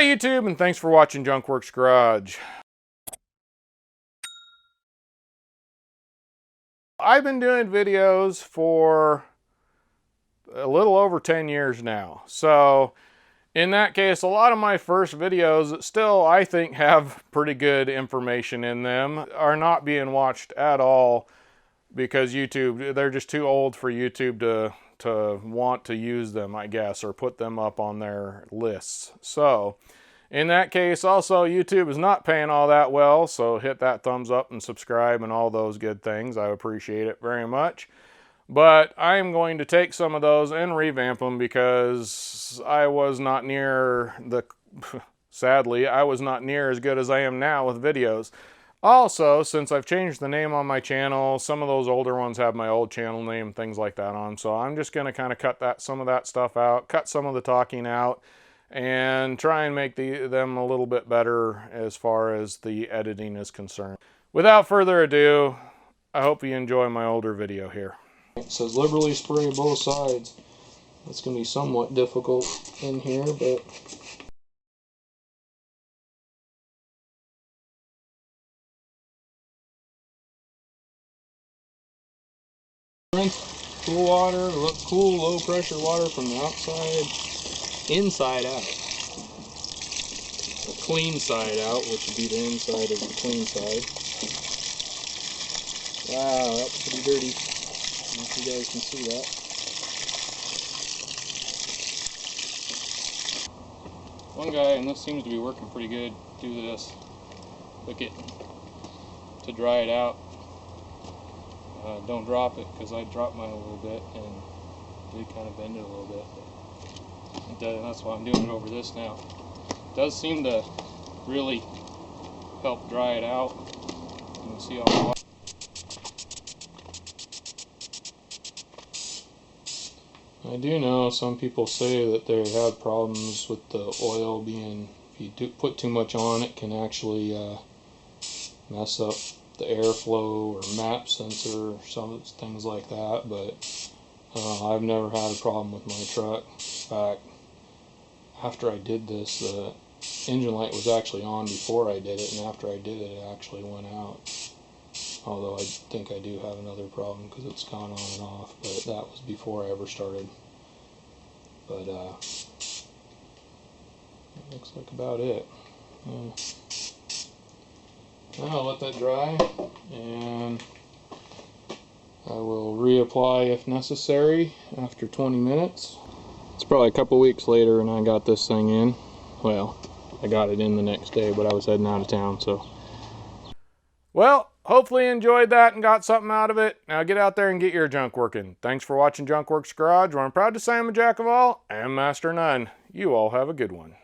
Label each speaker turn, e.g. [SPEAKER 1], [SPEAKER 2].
[SPEAKER 1] YouTube, and thanks for watching Junkworks Garage. I've been doing videos for a little over 10 years now. So in that case, a lot of my first videos that still, I think, have pretty good information in them are not being watched at all because YouTube, they're just too old for YouTube to want to use them, I guess, or put them up on their lists. So in that case, also, YouTube is not paying all that well, so hit that thumbs up and subscribe and all those good things. I appreciate it very much. But I am going to take some of those and revamp them because I was not near sadly, I was not near as good as I am now with videos. Also, since I've changed the name on my channel, some of those older ones have my old channel name, things like that on. So I'm just going to kind of cut some of that stuff out, cut some of the talking out, and try and make them a little bit better as far as the editing is concerned. Without further ado, I hope you enjoy my older video here.
[SPEAKER 2] It says liberally spray both sides. It's going to be somewhat difficult in here, but cool water, cool low pressure water from the outside, inside out. The clean side out, which would be the inside of the clean side. Wow, that's pretty dirty. I don't know if you guys can see that. One guy, and this seems to be working pretty good, do this. Hook it to dry it out. Don't drop it, because I dropped mine a little bit and did kind of bend it a little bit. But that's why I'm doing it over this now. It does seem to really help dry it out. You can see all the water. I do know some people say that they have problems with the oil being, if you put too much on, it can actually mess up the airflow or map sensor or some things like that, but I've never had a problem with my truck. In fact, after I did this, the engine light was actually on before I did it, and after I did it, it actually went out. Although I think I do have another problem because it's gone on and off, but that was before I ever started. But that looks like about it. Now I'll let that dry, and I will reapply if necessary after 20 minutes. It's probably a couple weeks later and I got this thing in. Well, I got it in the next day, but I was heading out of town, so.
[SPEAKER 1] Well, hopefully you enjoyed that and got something out of it. Now get out there and get your junk working. Thanks for watching Junkworks Garage, where I'm proud to say I'm a jack of all and master of none. You all have a good one.